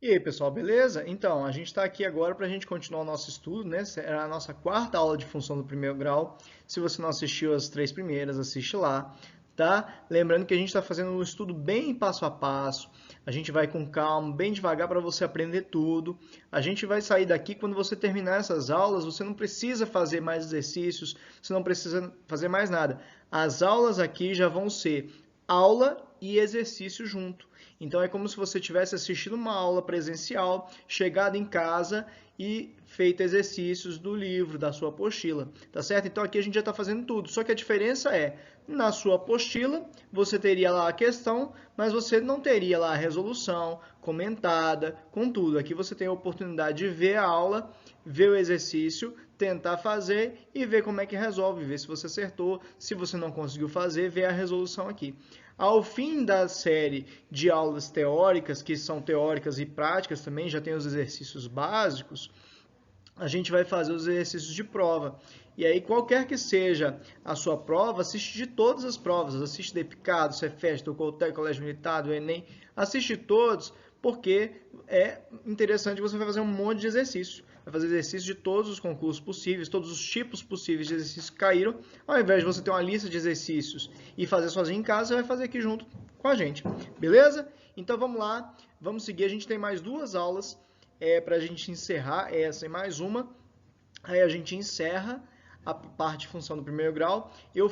E aí, pessoal, beleza? Então, a gente está aqui agora para a gente continuar o nosso estudo, né? A gente está aqui agora para a gente continuar o nosso estudo, né? Será a nossa quarta aula de função do primeiro grau. Se você não assistiu as três primeiras, assiste lá, tá? Lembrando que a gente está fazendo um estudo bem passo a passo. A gente vai com calma, bem devagar para você aprender tudo. A gente vai sair daqui quando você terminar essas aulas. Você não precisa fazer mais exercícios, você não precisa fazer mais nada. As aulas aqui já vão ser aula e exercício junto. Então é como se você tivesse assistido uma aula presencial, chegado em casa e feito exercícios do livro, da sua apostila, tá certo? Então aqui a gente já está fazendo tudo, só que a diferença é, na sua apostila, você teria lá a questão, mas você não teria lá a resolução comentada, com tudo. Aqui você tem a oportunidade de ver a aula, ver o exercício, tentar fazer e ver como é que resolve, ver se você acertou, se você não conseguiu fazer, ver a resolução aqui. Ao fim da série de aulas teóricas, que são teóricas e práticas também, já tem os exercícios básicos, a gente vai fazer os exercícios de prova. E aí, qualquer que seja a sua prova, assiste de todas as provas. Assiste do EPICAD, Cefet, do Coltec, Colégio Militar, do Enem. Assiste todos, porque é interessante, você vai fazer um monte de exercício. Vai fazer exercício de todos os concursos possíveis, todos os tipos possíveis de exercícios que caíram. Ao invés de você ter uma lista de exercícios e fazer sozinho em casa, você vai fazer aqui junto com a gente. Beleza? Então vamos lá, vamos seguir. A gente tem mais duas aulas para a gente encerrar essa e mais uma. Aí a gente encerra a parte de função do primeiro grau. Eu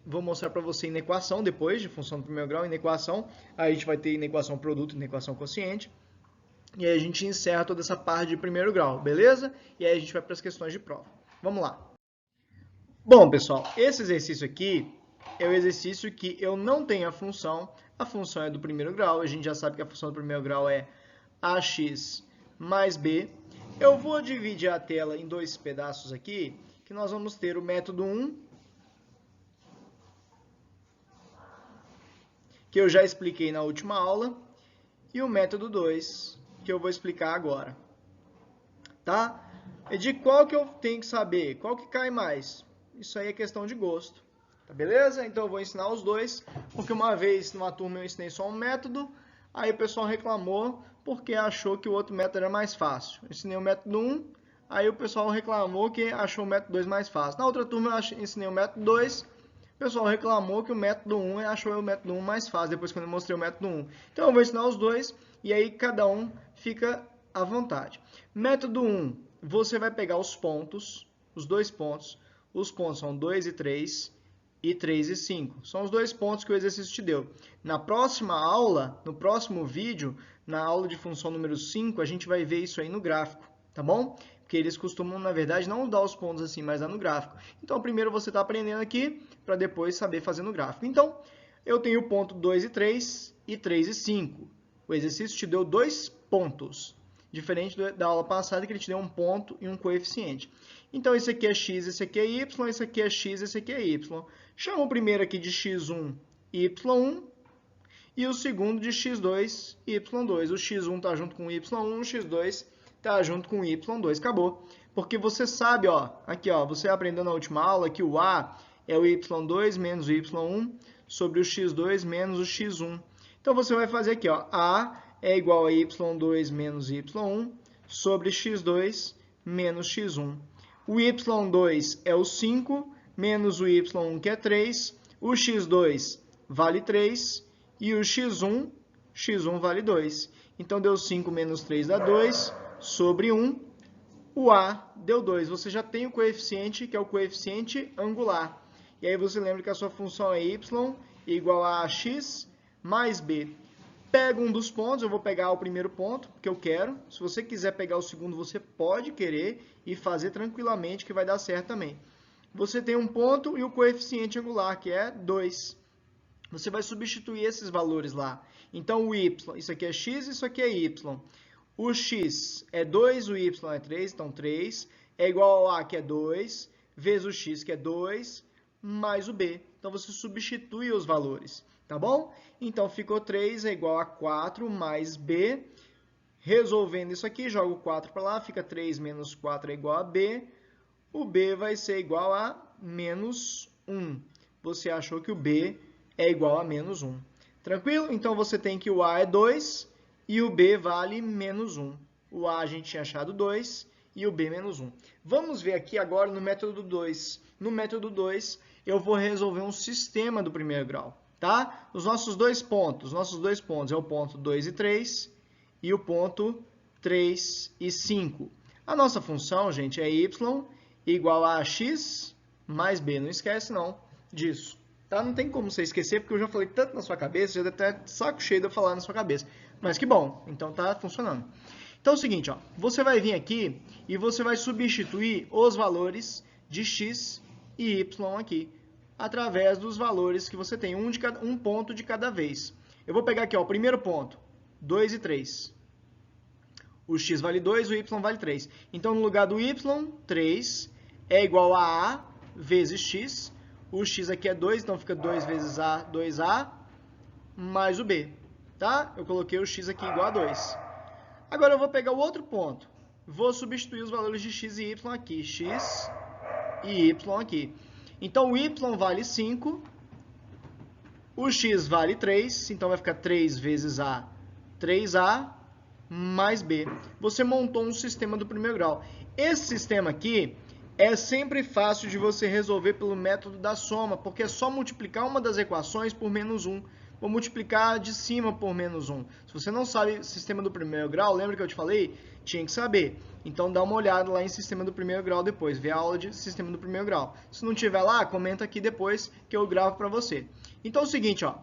vou mostrar para você inequação depois de função do primeiro grau, inequação. Aí a gente vai ter inequação produto, inequação quociente. E aí a gente encerra toda essa parte de primeiro grau, beleza? E aí a gente vai para as questões de prova. Vamos lá. Bom, pessoal, esse exercício aqui é o exercício que eu não tenho a função é do primeiro grau, a gente já sabe que a função do primeiro grau é ax mais b. Eu vou dividir a tela em dois pedaços aqui, que nós vamos ter o método 1, que eu já expliquei na última aula, e o método 2, que eu vou explicar agora. Tá? E de qual que eu tenho que saber? Qual que cai mais? Isso aí é questão de gosto. Tá beleza? Então eu vou ensinar os dois, porque uma vez numa turma eu ensinei só um método, aí o pessoal reclamou porque achou que o outro método era mais fácil. Eu ensinei o método 1, aí o pessoal reclamou que achou o método 2 mais fácil. Na outra turma eu ensinei o método 2, o pessoal reclamou que o método 1 achou o método 1 mais fácil, depois que eu mostrei o método 1. Então eu vou ensinar os dois, e aí cada um fica à vontade. Método 1, você vai pegar os pontos, os dois pontos. Os pontos são 2 e 3 e 3 e 5. São os dois pontos que o exercício te deu. Na próxima aula, no próximo vídeo, na aula de função número 5, a gente vai ver isso aí no gráfico, tá bom? Porque eles costumam, na verdade, não dar os pontos assim, mas dar no gráfico. Então, primeiro você está aprendendo aqui, para depois saber fazer no gráfico. Então, eu tenho o ponto 2 e 3 e 3 e 5. O exercício te deu dois pontos, diferente da aula passada que ele te deu um ponto e um coeficiente. Então, esse aqui é x, esse aqui é y, esse aqui é x, esse aqui é y. Chama o primeiro aqui de x1, y1, e o segundo de x2, y2. O x1 está junto com o y1, o x2 está junto com o y2. Acabou. Porque você sabe, ó, aqui, ó, você aprendeu na última aula que o a é o y2 menos o y1 sobre o x2 menos o x1. Então, você vai fazer aqui, ó, a é igual a y2 menos y1 sobre x2 menos x1. O y2 é o 5, menos o y1, que é 3. O x2 vale 3. E o x1 vale 2. Então, deu 5 menos 3 dá 2, sobre 1. O a deu 2. Você já tem o coeficiente, que é o coeficiente angular. E aí você lembra que a sua função é y igual a x mais b. Pega um dos pontos, eu vou pegar o primeiro ponto, que eu quero. Se você quiser pegar o segundo, você pode querer e fazer tranquilamente, que vai dar certo também. Você tem um ponto e o coeficiente angular, que é 2. Você vai substituir esses valores lá. Então, o y, isso aqui é x, isso aqui é y. O x é 2, o y é 3, então 3 é igual ao a, que é 2, vezes o x, que é 2, mais o b. Então, você substitui os valores, tá bom? Então, ficou 3 é igual a 4 mais b. Resolvendo isso aqui, jogo 4 para lá, fica 3 menos 4 é igual a b. O b vai ser igual a menos 1. Você achou que o b é igual a menos 1. Tranquilo? Então, você tem que o a é 2 e o B vale menos 1. O A a gente tinha achado 2 e o B menos 1. Vamos ver aqui agora no método 2. No método 2, eu vou resolver um sistema do primeiro grau, tá? Os nossos dois pontos é o ponto 2 e 3 e o ponto 3 e 5. A nossa função, gente, é y igual a x mais b. Não esquece, não, disso. Tá? Não tem como você esquecer, porque eu já falei tanto na sua cabeça, já deve estar de saco cheio de eu falar na sua cabeça. Mas que bom, então tá funcionando. Então é o seguinte, ó, você vai vir aqui e você vai substituir os valores de x e y aqui, através dos valores que você tem, um ponto de cada vez. Eu vou pegar aqui ó, o primeiro ponto, 2 e 3. O x vale 2, o y vale 3. Então, no lugar do y, 3 é igual a A vezes x. O x aqui é 2, então fica 2 vezes A, 2A, mais o B. Tá? Eu coloquei o x aqui igual a 2. Agora, eu vou pegar o outro ponto. Vou substituir os valores de x e y aqui. X e y aqui. Então, o y vale 5. O x vale 3. Então, vai ficar 3 vezes A, 3A, mais B. Você montou um sistema do primeiro grau. Esse sistema aqui é sempre fácil de você resolver pelo método da soma, porque é só multiplicar uma das equações por menos 1. Vou multiplicar de cima por menos 1. Se você não sabe sistema do primeiro grau, lembra que eu te falei? Tinha que saber. Então dá uma olhada lá em sistema do primeiro grau depois, vê a aula de sistema do primeiro grau. Se não tiver lá, comenta aqui depois que eu gravo para você. Então é o seguinte, ó.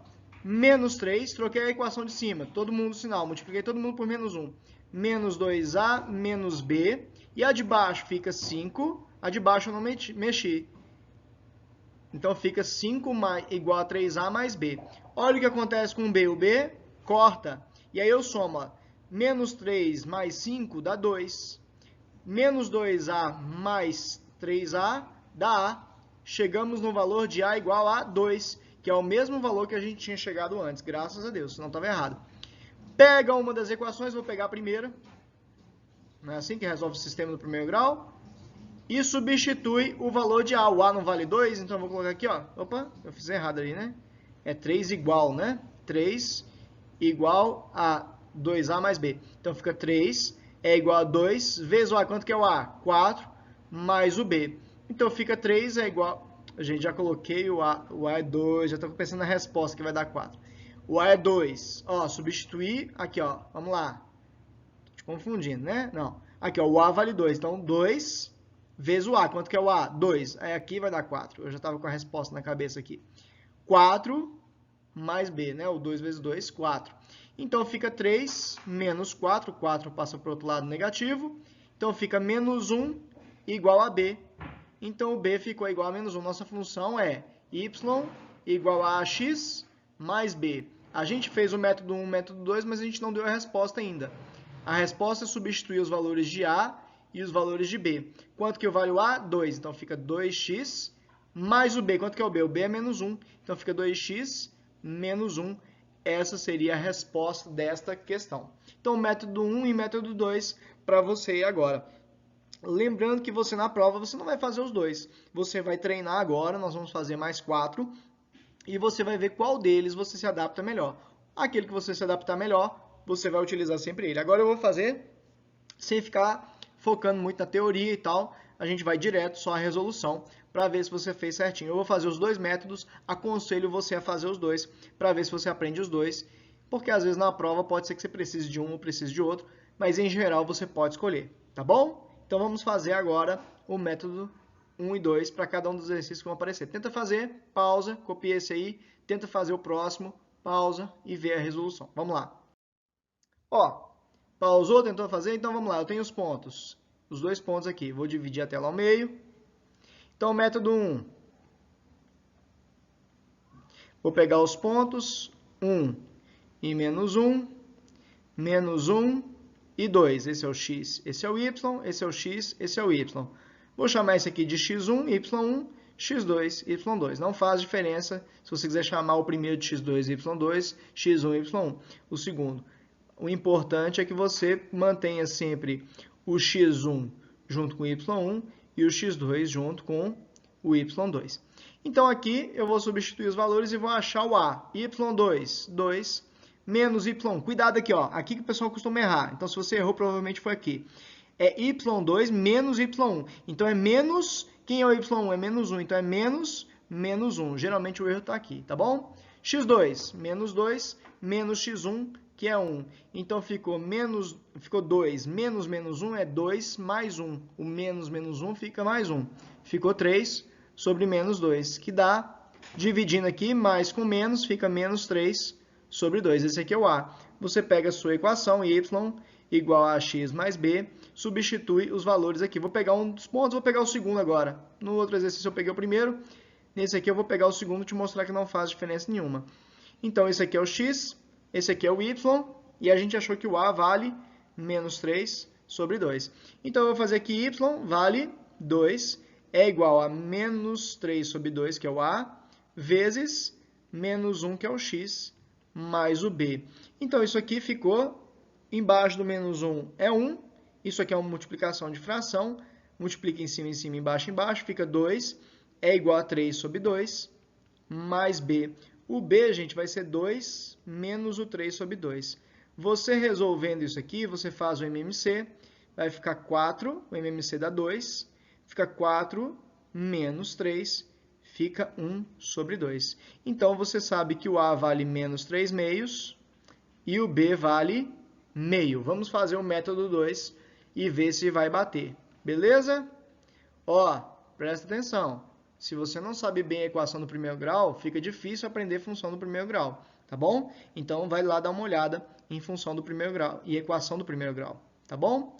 Menos 3, troquei a equação de cima, todo mundo sinal, multipliquei todo mundo por menos 1. Menos 2A, menos B, e a de baixo fica 5, a de baixo eu não mexi. Então fica 5 igual a 3A mais B. Olha o que acontece com o B corta, e aí eu somo, ó, menos 3 mais 5 dá 2, menos 2A mais 3A dá A, chegamos no valor de A igual a 2, que é o mesmo valor que a gente tinha chegado antes, graças a Deus, senão estava errado. Pega uma das equações, vou pegar a primeira, não é assim que resolve o sistema do primeiro grau, e substitui o valor de A. O A não vale 2, então eu vou colocar aqui, ó, opa, eu fiz errado ali, né? É 3 igual, né? 3 igual a 2A mais B. Então fica 3 é igual a 2 vezes o A, quanto que é o A? 4 mais o B. Então fica 3 é igual... Gente, já coloquei o A é 2, já estou pensando na resposta que vai dar 4. O A é 2, ó, substituir, aqui ó, vamos lá. Tô te confundindo, né? Não, aqui ó, o A vale 2, então 2 vezes o A, quanto que é o A? 2, aí aqui vai dar 4, eu já estava com a resposta na cabeça aqui. 4 mais B, né? O 2 vezes 2, 4. Então fica 3 menos 4, 4 passa para o outro lado negativo, então fica menos 1 igual a B. Então, o B ficou igual a menos 1. Nossa função é y igual a x mais b. A gente fez o método 1 e o método 2, mas a gente não deu a resposta ainda. A resposta é substituir os valores de A e os valores de B. Quanto que vale o A? 2. Então, fica 2x mais o B. Quanto que é o B? O B é menos 1. Então, fica 2x menos 1. Essa seria a resposta desta questão. Então, método 1 e método 2 para você agora. Lembrando que você na prova você não vai fazer os dois. Você vai treinar agora, nós vamos fazer mais 4. E você vai ver qual deles você se adapta melhor. Aquele que você se adaptar melhor, você vai utilizar sempre ele. Agora eu vou fazer sem ficar focando muito na teoria e tal. A gente vai direto só à resolução para ver se você fez certinho. Eu vou fazer os dois métodos, aconselho você a fazer os dois para ver se você aprende os dois. Porque às vezes na prova pode ser que você precise de um ou precise de outro, mas em geral você pode escolher, tá bom? Então vamos fazer agora o método 1 e 2 para cada um dos exercícios que vão aparecer. Tenta fazer, pausa, copia esse aí, tenta fazer o próximo, pausa e vê a resolução. Vamos lá. Ó, pausou, tentou fazer? Então vamos lá, eu tenho os pontos. Os dois pontos aqui. Vou dividir a tela ao meio. Então, método 1. Vou pegar os pontos 1 e menos 1, menos 1 e 2. Esse é o x, esse é o y, esse é o x, esse é o y. Vou chamar esse aqui de x1, y1, x2, y2. Não faz diferença se você quiser chamar o primeiro de x2, y2, x1, y1. O segundo. O importante é que você mantenha sempre o x1 junto com o y1 e o x2 junto com o y2. Então aqui eu vou substituir os valores e vou achar o a. y2, 2 menos y1. Cuidado aqui, ó. Aqui que o pessoal costuma errar. Então, se você errou, provavelmente foi aqui. É y2 menos y1. Então, é menos... Quem é o y1? É menos 1. Então, é menos 1. Geralmente, o erro está aqui, tá bom? x2, menos 2, menos x1, que é 1. Então, ficou 2. Menos 1 é 2 mais 1. O menos 1 fica mais 1. Ficou 3 sobre menos 2, que dá, dividindo aqui, mais com menos, fica menos 3 sobre 2. Esse aqui é o A. Você pega a sua equação, y igual a x mais b, substitui os valores aqui. Vou pegar um dos pontos, vou pegar o segundo agora. No outro exercício eu peguei o primeiro, nesse aqui eu vou pegar o segundo e te mostrar que não faz diferença nenhuma. Então, esse aqui é o x, esse aqui é o y, e a gente achou que o A vale menos 3 sobre 2. Então, eu vou fazer aqui y vale 2, é igual a menos 3 sobre 2, que é o A, vezes menos 1, que é o x, mais o b. Então, isso aqui ficou, embaixo do menos 1 é 1, isso aqui é uma multiplicação de fração, multiplica em cima, embaixo, fica 2, é igual a 3 sobre 2, mais b. O b, gente, vai ser 2 menos o 3 sobre 2. Você resolvendo isso aqui, você faz o MMC, vai ficar 4, o MMC dá 2, fica 4 menos 3, fica 1 sobre 2. Então, você sabe que o A vale menos 3 meios e o B vale meio. Vamos fazer o método 2 e ver se vai bater. Beleza? Ó, presta atenção. Se você não sabe bem a equação do primeiro grau, fica difícil aprender função do primeiro grau, tá bom? Então, vai lá dar uma olhada em função do primeiro grau e equação do primeiro grau, tá bom?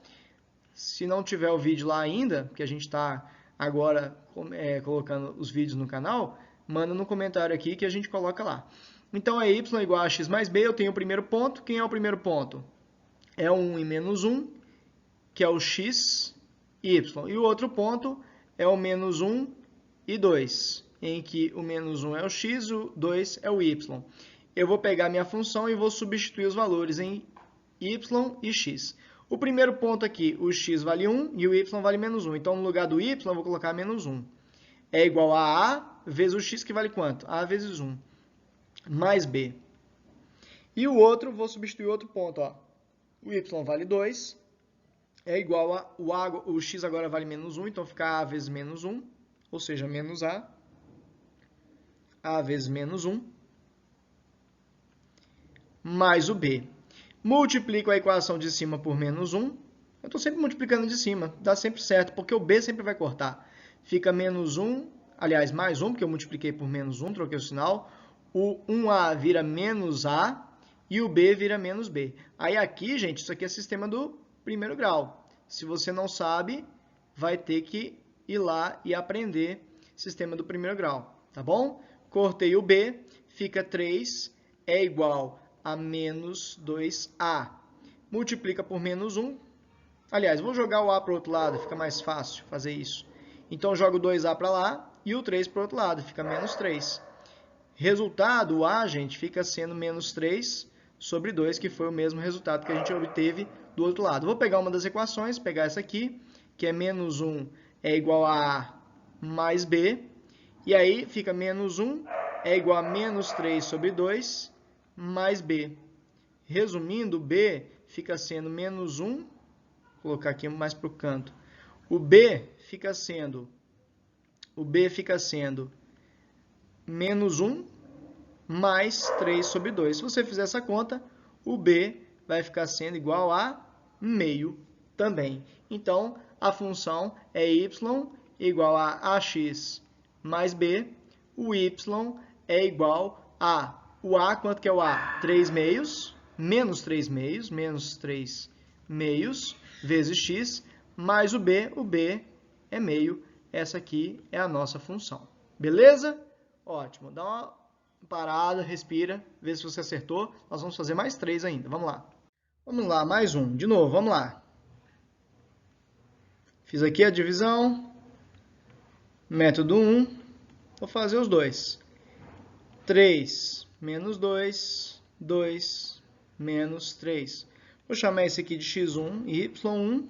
Se não tiver o vídeo lá ainda, que a gente está agora colocando os vídeos no canal, manda no comentário aqui que a gente coloca lá. Então, é y igual a x mais b, eu tenho o primeiro ponto. Quem é o primeiro ponto? É o 1 e menos 1, que é o x, y. E o outro ponto é o menos 1 e 2, em que o menos 1 é o x, o 2 é o y. Eu vou pegar minha função e vou substituir os valores em y e x. O primeiro ponto aqui, o x vale 1 e o y vale menos 1. Então, no lugar do y, eu vou colocar menos 1. É igual a A vezes o x, que vale quanto? A vezes 1, mais b. E o outro, vou substituir outro ponto. Ó. O y vale 2, é igual a o x agora vale menos 1, então fica A vezes menos 1, ou seja, menos A vezes menos 1, mais o b. Multiplico a equação de cima por menos 1. Eu estou sempre multiplicando de cima, dá sempre certo, porque o b sempre vai cortar. Fica menos 1, aliás, mais 1, porque eu multipliquei por menos 1, troquei o sinal. O 1a vira menos a e o b vira menos b. Aí aqui, gente, isso aqui é sistema do primeiro grau. Se você não sabe, vai ter que ir lá e aprender sistema do primeiro grau, tá bom? Cortei o b, fica 3, é igual a menos 2a. Multiplica por menos 1. Aliás, vou jogar o a para o outro lado, fica mais fácil fazer isso. Então, jogo 2a para lá e o 3 para o outro lado, fica menos 3. Resultado, o a, gente, fica sendo menos 3 sobre 2, que foi o mesmo resultado que a gente obteve do outro lado. Vou pegar uma das equações, pegar essa aqui, que é menos 1 é igual a a mais b. E aí, fica menos 1 é igual a menos 3 sobre 2, mais b. Resumindo, b fica sendo menos 1, vou colocar aqui mais para o canto. O b fica sendo menos 1 mais 3 sobre 2. Se você fizer essa conta, o b vai ficar sendo igual a meio também. Então, a função é y igual a ax mais b. O y é igual a... O a, quanto que é o a? 3 meios, menos 3 meios, vezes x, mais o b é meio. Essa aqui é a nossa função. Beleza? Ótimo. Dá uma parada, respira, vê se você acertou. Nós vamos fazer mais 3 ainda. Vamos lá. Vamos lá, mais um. De novo, vamos lá. Fiz aqui a divisão. Método 1. Vou fazer os dois. 3 menos 2, 2 menos 3. Vou chamar esse aqui de x1 e y1.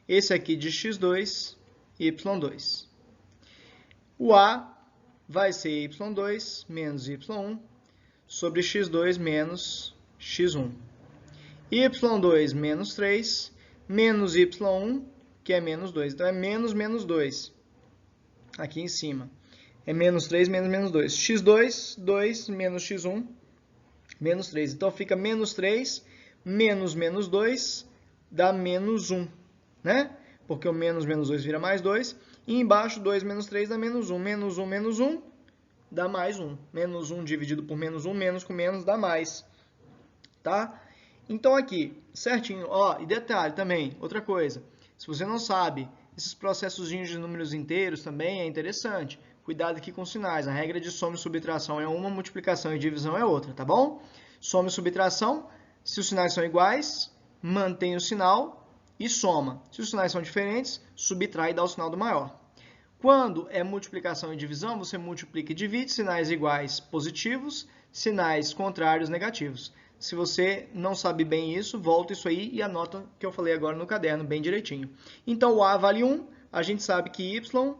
Esse aqui de x2 e y2. O a vai ser y2 menos y1. sobre x2 menos x1. y2 menos 3 menos y1, que é menos 2. Então, é menos menos 2. Aqui em cima. É menos 3 menos menos 2. x2, 2 menos x1, menos 3. Então, fica menos 3 menos menos 2 dá menos 1, né? Porque o menos menos 2 vira mais 2. E embaixo, 2 menos 3 dá menos 1. Menos 1 menos 1 dá mais 1. Menos 1 dividido por menos 1, menos com menos dá mais. Tá? Então, aqui, certinho. Ó, e detalhe também, outra coisa. Se você não sabe, esses processos de números inteiros também é interessante. Cuidado aqui com os sinais. A regra de soma e subtração é uma, multiplicação e divisão é outra, tá bom? Soma e subtração, se os sinais são iguais, mantém o sinal e soma. Se os sinais são diferentes, subtrai e dá o sinal do maior. Quando é multiplicação e divisão, você multiplica e divide, sinais iguais positivos, sinais contrários negativos. Se você não sabe bem isso, volta isso aí e anota o que eu falei agora no caderno, bem direitinho. Então, o A vale 1, a gente sabe que Y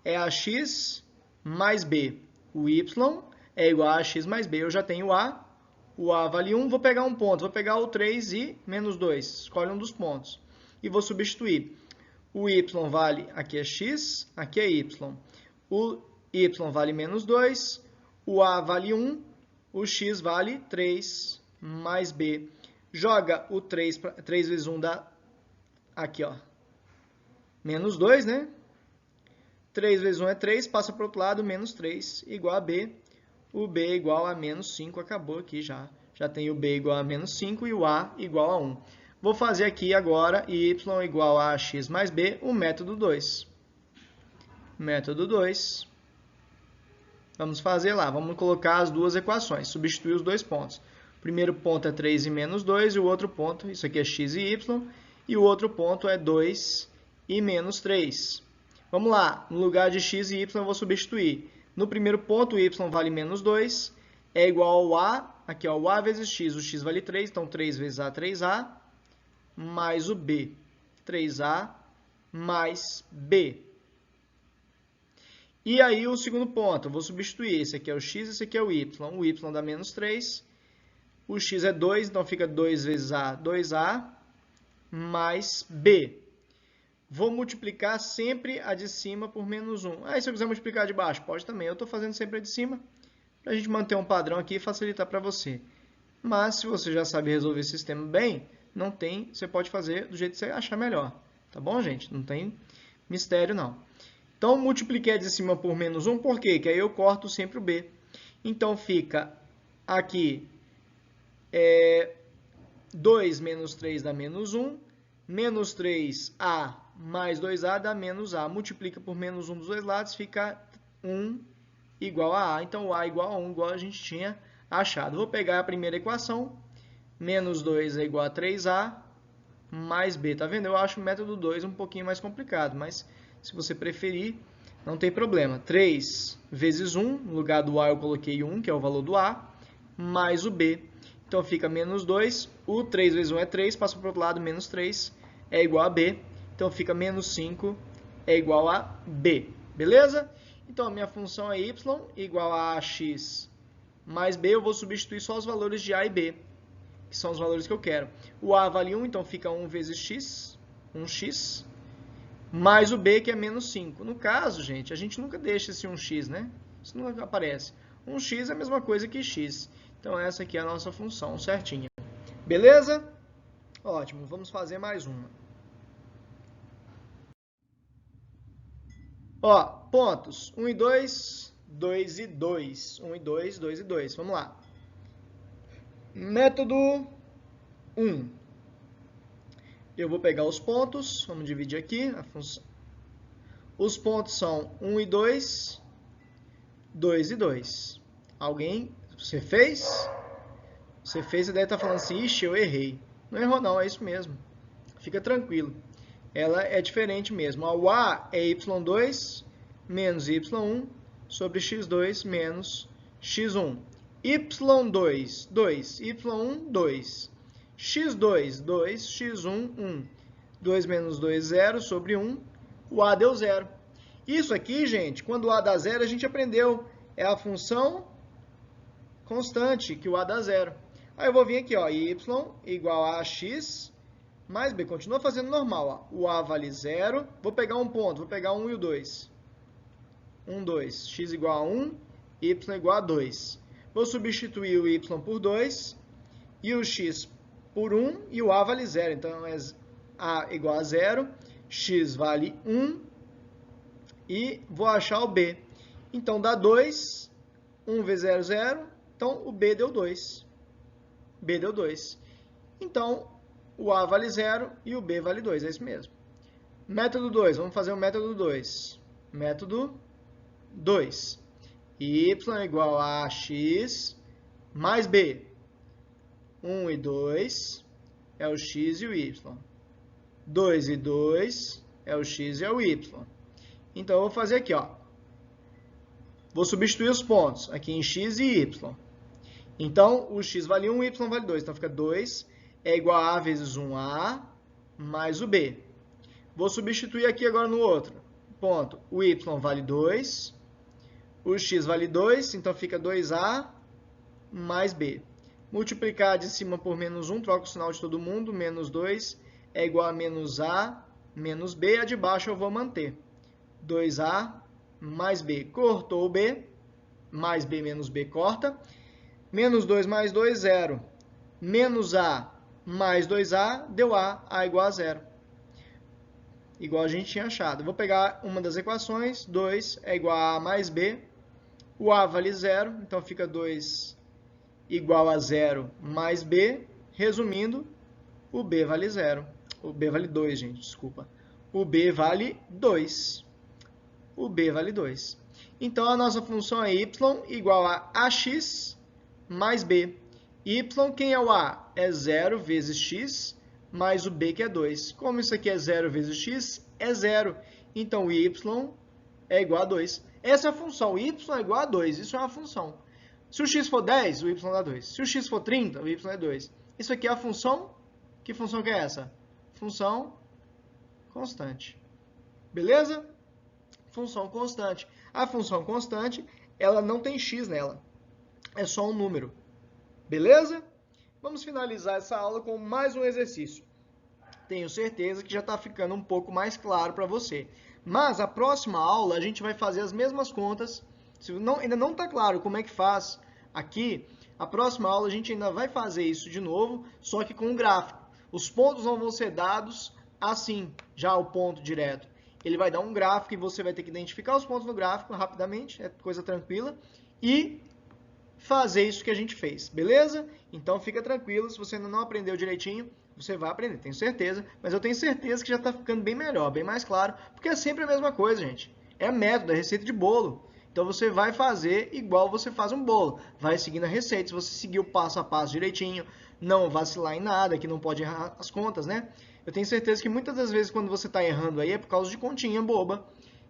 é AX mais B. O Y é igual a AX mais B. Eu já tenho o A vale 1, vou pegar um ponto, vou pegar o 3 e menos 2, escolhe um dos pontos. E vou substituir. O Y vale, aqui é X, aqui é Y. O Y vale menos 2, o A vale 1, o X vale 3 mais B. Joga o 3 vezes 1 dá, aqui ó, menos 2, né? 3 vezes 1 é 3, passa para o outro lado, menos 3 igual a B. O B é igual a menos 5, acabou aqui já. Já tem o B igual a menos 5 e o A igual a 1. Vou fazer aqui agora y igual a x mais b, o método 2. Método 2. Vamos fazer lá, vamos colocar as duas equações, substituir os dois pontos. O primeiro ponto é 3 e menos 2, e o outro ponto, isso aqui é x e y, e o outro ponto é 2 e menos 3. Vamos lá, no lugar de x e y eu vou substituir. No primeiro ponto, o y vale menos 2, é igual ao a, aqui ó, o a vezes x, o x vale 3, então 3 vezes a, 3a, mais o b, 3a mais b. E aí o segundo ponto, eu vou substituir, esse aqui é o x, esse aqui é o y dá menos 3, o x é 2, então fica 2 vezes a, 2a, mais b. Vou multiplicar sempre a de cima por menos 1. Aí se eu quiser multiplicar a de baixo, pode também, eu estou fazendo sempre a de cima, para a gente manter um padrão aqui e facilitar para você. Mas se você já sabe resolver esse sistema bem, não tem, você pode fazer do jeito que você achar melhor. Tá bom, gente? Não tem mistério, não. Então, multipliquei a de cima por menos 1, por quê? Que aí eu corto sempre o b. Então, fica aqui 2 menos 3 dá menos 1. Menos 3a mais 2a dá menos a. Multiplica por menos 1 dos dois lados, fica 1 igual a a. Então, o a igual a 1, igual a gente tinha achado. Vou pegar a primeira equação. Menos 2 é igual a 3a mais b. Tá vendo? Eu acho o método 2 um pouquinho mais complicado, mas se você preferir, não tem problema. 3 vezes 1, no lugar do a eu coloquei 1, que é o valor do a, mais o b. Então fica menos 2, o 3 vezes 1 é 3, passa para o outro lado, menos 3 é igual a b. Então fica menos 5 é igual a b. Beleza? Então a minha função é y igual a ax mais b. Eu vou substituir só os valores de a e b, que são os valores que eu quero. O a vale 1, então fica 1 vezes x, 1x, mais o b, que é menos 5. No caso, gente, a gente nunca deixa esse 1x, né? Isso nunca aparece. 1x é a mesma coisa que x. Então, essa aqui é a nossa função certinha. Beleza? Ótimo. Vamos fazer mais uma. Ó, pontos. 1 e 2, 2 e 2. 1 e 2, 2 e 2. Vamos lá. Método 1. Eu vou pegar os pontos, vamos dividir aqui a função. Os pontos são 1 e 2, 2 e 2. Alguém, você fez? Você fez e deve estar falando assim, ixi, eu errei. Não errou não, é isso mesmo. Fica tranquilo. Ela é diferente mesmo. O a é y2 menos y1 sobre x2 menos x1. y2, 2, y1, 2, x2, 2, x1, 1, 2 menos 2, 0, sobre 1, o a deu 0. Isso aqui, gente, quando o a dá 0, a gente aprendeu, é a função constante, que o A dá zero. Aí eu vou vir aqui, ó, y igual a x mais b. Continua fazendo normal, ó. O A vale zero. Vou pegar um ponto, vou pegar 1 e o 2. 1, 2. X igual a 1, y igual a 2. Vou substituir o y por 2 e o x por 1 e o A vale zero. Então, é A igual a zero, x vale 1 e vou achar o B. Então, dá 2, 1 vezes 0, 0. Então, o B deu 2. B deu 2. Então, o A vale 0 e o B vale 2. É isso mesmo. Método 2. Vamos fazer o método 2. Método 2. Y igual a x mais B. 1 e 2 é o x e o y. 2 e 2 é o x e é o y. Então, eu vou fazer aqui, ó. Vou substituir os pontos aqui em x e y. Então, o x vale 1, o y vale 2. Então, fica 2 é igual a vezes 1a mais o b. Vou substituir aqui agora no outro ponto. O y vale 2, o x vale 2, então fica 2a mais b. Multiplicar de cima por menos 1, troca o sinal de todo mundo, menos 2 é igual a menos a menos b. A de baixo eu vou manter. 2a mais b. Cortou o b, mais b menos b corta. Menos 2 mais 2, 0. Menos a mais 2a deu a igual a 0. Igual a gente tinha achado. Vou pegar uma das equações, 2 é igual a mais b. O a vale 0, então fica 2 igual a 0 mais b. Resumindo, o b vale 0. O b vale 2, gente, desculpa. O b vale 2. O b vale 2. Então, a nossa função é y igual a ax mais b. Y, quem é o a? É 0 vezes x, mais o b, que é 2. Como isso aqui é 0 vezes x, é 0. Então, o y é igual a 2. Essa é a função. Y é igual a 2. Isso é uma função. Se o x for 10, o y dá 2. Se o x for 30, o y é 2. Isso aqui é a função. Que função que é essa? Função constante. Beleza? Função constante. A função constante, ela não tem x nela. É só um número. Beleza? Vamos finalizar essa aula com mais um exercício. Tenho certeza que já está ficando um pouco mais claro para você. Mas a próxima aula a gente vai fazer as mesmas contas. Se ainda não está claro como é que faz aqui, a próxima aula a gente ainda vai fazer isso de novo, só que com um gráfico. Os pontos não vão ser dados assim, já o ponto direto. Ele vai dar um gráfico e você vai ter que identificar os pontos no gráfico rapidamente, é coisa tranquila, e fazer isso que a gente fez, beleza? Então fica tranquilo, se você ainda não aprendeu direitinho, você vai aprender, tenho certeza, mas eu tenho certeza que já está ficando bem melhor, bem mais claro, porque é sempre a mesma coisa, gente. É método, é receita de bolo. Então você vai fazer igual você faz um bolo, vai seguindo a receita, se você seguir o passo a passo direitinho, não vacilar em nada, que não pode errar as contas, né? Eu tenho certeza que muitas das vezes quando você está errando aí é por causa de continha boba,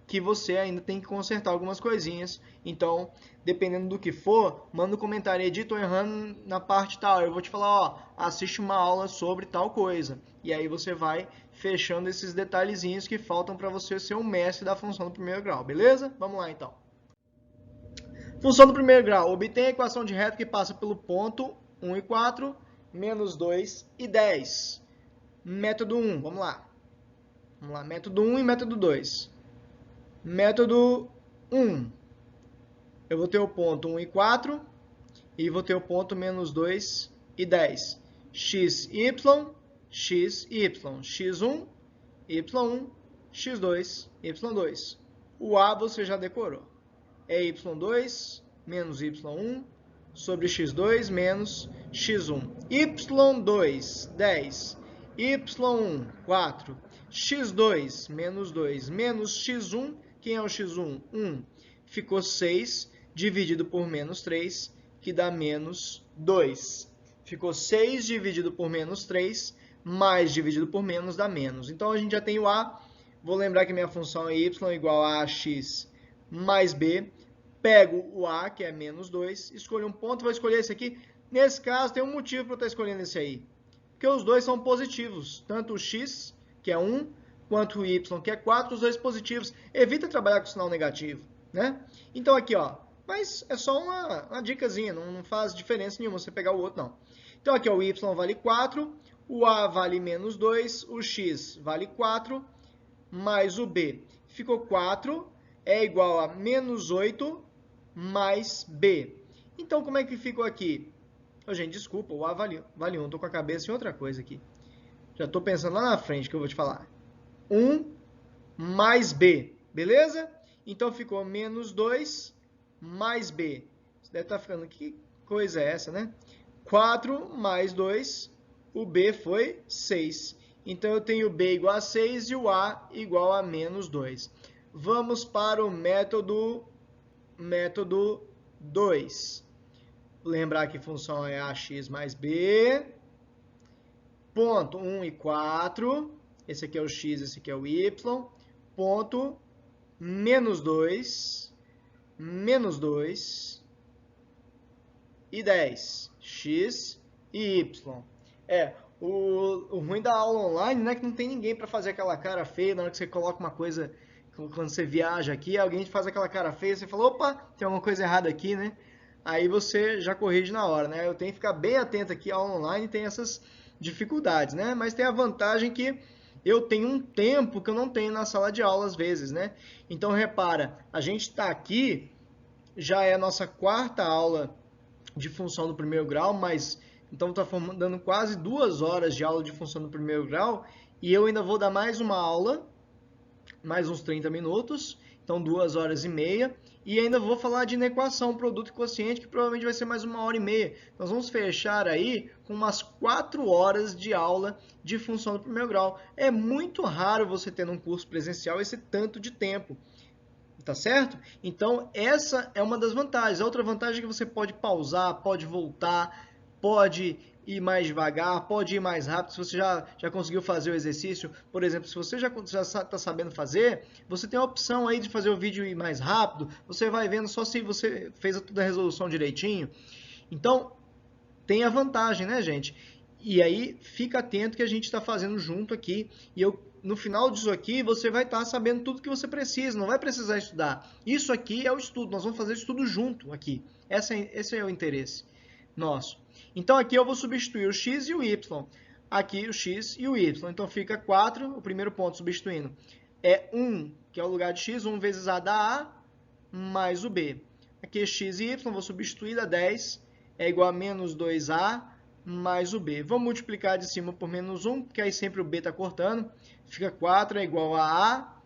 que você ainda tem que consertar algumas coisinhas. Então, dependendo do que for, manda um comentário aí, estou errando na parte tal. Eu vou te falar, ó, assiste uma aula sobre tal coisa. E aí você vai fechando esses detalhezinhos que faltam para você ser um mestre da função do primeiro grau, beleza? Vamos lá, então. Função do primeiro grau. Obtém a equação de reta que passa pelo ponto 1 e 4, menos 2 e 10. Método 1, vamos lá. Vamos lá, método 1 e método 2. Método 1, eu vou ter o ponto 1 e 4 e vou ter o ponto menos 2 e 10. X, y, x, y. x1, y1, x2, y2. O A você já decorou. É y2 menos y1 sobre x2 menos x1. y2, 10. y1, 4. x2 menos 2 menos x1. Quem é o x1? 1. Ficou 6 dividido por menos 3, que dá menos 2. Ficou 6 dividido por menos 3, mais dividido por menos dá menos. Então, a gente já tem o A. Vou lembrar que minha função é y igual a x mais b. Pego o A, que é menos 2, escolho um ponto, vou escolher esse aqui. Nesse caso, tem um motivo para eu estar escolhendo esse aí. Porque os dois são positivos. Tanto o x, que é 1, quanto o y, que é 4, os dois positivos. Evita trabalhar com sinal negativo, né? Então, aqui, ó, Mas é só uma dicasinha, não faz diferença nenhuma você pegar o outro, não. Então aqui o y vale 4, o a vale menos 2, o x vale 4, mais o b. Ficou 4, é igual a menos 8, mais b. Então como é que ficou aqui? Oh, gente, desculpa, o a vale 1, estou com a cabeça em outra coisa aqui. Já estou pensando lá na frente que eu vou te falar. 1 mais b, beleza? Então ficou menos 2 mais b. Você deve estar ficando, que coisa é essa, né? 4 mais 2, o b foi 6. Então eu tenho b igual a 6 e o a igual a menos 2. Vamos para o método 2. Lembrar que função é ax mais b. Ponto 1 e 4. Esse aqui é o x, esse aqui é o y. Ponto menos 2 e 10. X e y. O ruim da aula online, né, que não tem ninguém para fazer aquela cara feia na hora que você coloca uma coisa, quando você viaja aqui, alguém faz aquela cara feia, você fala, opa, tem alguma coisa errada aqui, né? Aí você já corrige na hora, né? Eu tenho que ficar bem atento aqui, a aula online tem essas dificuldades, né? Mas tem a vantagem que eu tenho um tempo que eu não tenho na sala de aula às vezes, né? Então repara, a gente está aqui, já é a nossa quarta aula de função do primeiro grau, mas então está dando quase 2 horas de aula de função do primeiro grau, e eu ainda vou dar mais uma aula, mais uns 30 minutos, então 2 horas e meia, e ainda vou falar de inequação, produto e quociente, que provavelmente vai ser mais 1 hora e meia. Nós vamos fechar aí com umas 4 horas de aula de função do primeiro grau. É muito raro você ter num curso presencial esse tanto de tempo. Tá certo? Então, essa é uma das vantagens. A outra vantagem é que você pode pausar, pode voltar, pode ir mais devagar, pode ir mais rápido. Se você já conseguiu fazer o exercício, por exemplo, se você já está sabendo fazer, você tem a opção aí de fazer o vídeo ir mais rápido. Você vai vendo só se você fez toda a resolução direitinho. Então, tem a vantagem, né, gente? E aí, fica atento que a gente está fazendo junto aqui. E no final disso aqui, você vai estar sabendo tudo que você precisa, não vai precisar estudar. Isso aqui é o estudo, nós vamos fazer isso tudo junto aqui. Esse é o interesse nosso. Então, aqui eu vou substituir o x e o y. Aqui o x e o y. Então, fica 4, o primeiro ponto, substituindo. É 1, que é o lugar de x, 1 vezes a da a, mais o b. Aqui é x e y, vou substituir, dá 10, é igual a menos 2a mais o b. Vou multiplicar de cima por menos 1, porque aí sempre o b está cortando. Fica 4 é igual a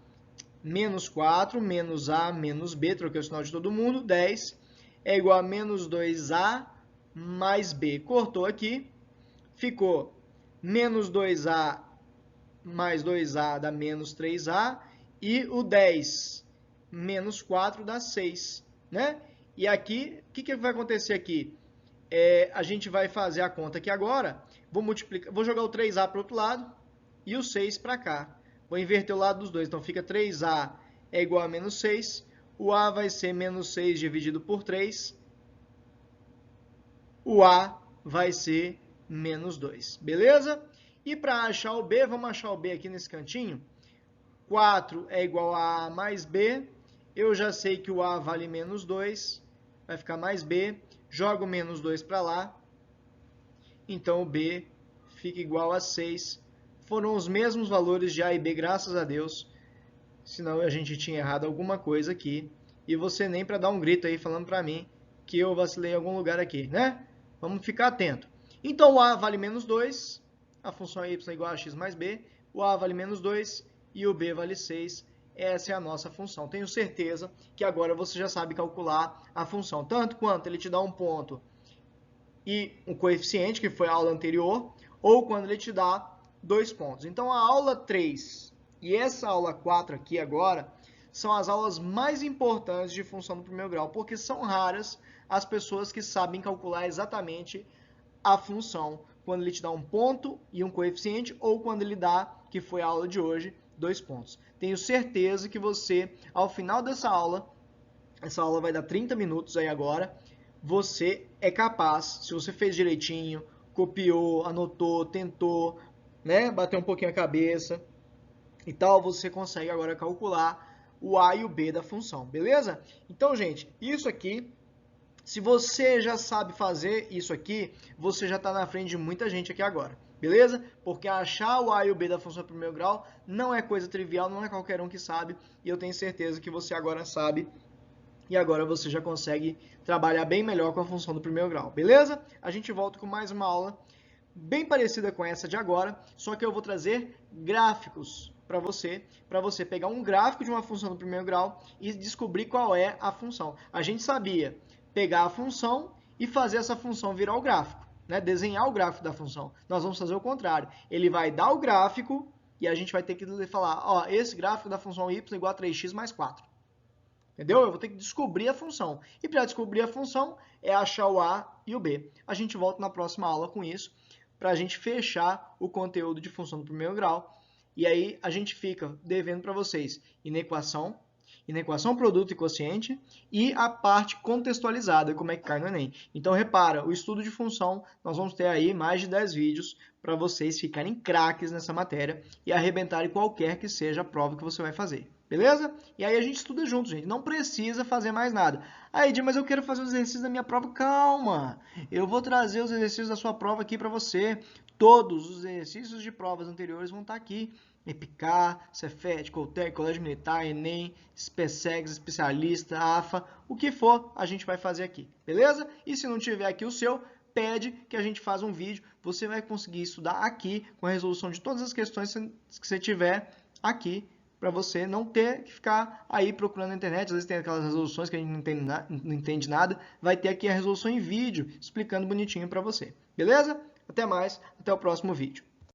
menos 4, menos a, menos b, troquei o sinal de todo mundo, 10 é igual a menos 2a mais b. Cortou aqui, ficou menos 2a mais 2a dá menos 3a, e o 10 menos 4 dá 6, né? E aqui, o que vai acontecer aqui? A gente vai fazer a conta aqui agora, vou jogar o 3a para o outro lado e o 6 para cá. Vou inverter o lado dos dois, então fica 3a é igual a menos 6, o a vai ser menos 6 dividido por 3, o a vai ser menos 2, beleza? E para achar o b, vamos achar o b aqui nesse cantinho. 4 é igual a mais b, eu já sei que o a vale menos 2, vai ficar mais b, jogo menos 2 para lá, então o b fica igual a 6. Foram os mesmos valores de a e b, graças a Deus, senão a gente tinha errado alguma coisa aqui, e você nem para dar um grito aí falando para mim que eu vacilei em algum lugar aqui, né? Vamos ficar atento. Então o a vale menos 2, a função y é igual a x mais b, o a vale menos 2 e o b vale 6. Essa é a nossa função. Tenho certeza que agora você já sabe calcular a função, tanto quanto ele te dá um ponto e um coeficiente, que foi a aula anterior, ou quando ele te dá 2 pontos. Então a aula 3 e essa aula 4 aqui agora são as aulas mais importantes de função do primeiro grau, porque são raras as pessoas que sabem calcular exatamente a função quando ele te dá um ponto e um coeficiente, ou quando ele dá, que foi a aula de hoje, 2 pontos. Tenho certeza que você, ao final dessa aula, essa aula vai dar 30 minutos aí agora, você é capaz, se você fez direitinho, copiou, anotou, tentou, né, bateu um pouquinho a cabeça e tal, você consegue agora calcular o A e o B da função, beleza? Então, gente, isso aqui, se você já sabe fazer isso aqui, você já está na frente de muita gente aqui agora, beleza? Porque achar o A e o B da função do primeiro grau não é coisa trivial, não é qualquer um que sabe, e eu tenho certeza que você agora sabe, e agora você já consegue trabalhar bem melhor com a função do primeiro grau, beleza? A gente volta com mais uma aula bem parecida com essa de agora, só que eu vou trazer gráficos para você pegar um gráfico de uma função do primeiro grau e descobrir qual é a função. A gente sabia pegar a função e fazer essa função virar o gráfico, né? Desenhar o gráfico da função. Nós vamos fazer o contrário. Ele vai dar o gráfico e a gente vai ter que falar, ó, esse gráfico da função y igual a 3x mais 4. Entendeu? Eu vou ter que descobrir a função. E para descobrir a função é achar o A e o B. A gente volta na próxima aula com isso, para a gente fechar o conteúdo de função do primeiro grau. E aí a gente fica devendo para vocês inequação produto e quociente e a parte contextualizada, como é que cai no Enem. Então repara, o estudo de função, nós vamos ter aí mais de 10 vídeos para vocês ficarem craques nessa matéria e arrebentarem qualquer que seja a prova que você vai fazer. Beleza? E aí a gente estuda junto, gente. Não precisa fazer mais nada. Aí, Edir, mas eu quero fazer os exercícios da minha prova. Calma! Eu vou trazer os exercícios da sua prova aqui para você. Todos os exercícios de provas anteriores vão estar aqui. EPICAR, Cefet, Coltec, Colégio Militar, Enem, SPSEGS, Especialista, AFA, o que for, a gente vai fazer aqui. Beleza? E se não tiver aqui o seu, pede que a gente faça um vídeo. Você vai conseguir estudar aqui com a resolução de todas as questões que você tiver aqui, para você não ter que ficar aí procurando na internet. Às vezes tem aquelas resoluções que a gente não entende nada. Vai ter aqui a resolução em vídeo, explicando bonitinho para você. Beleza? Até mais, até o próximo vídeo.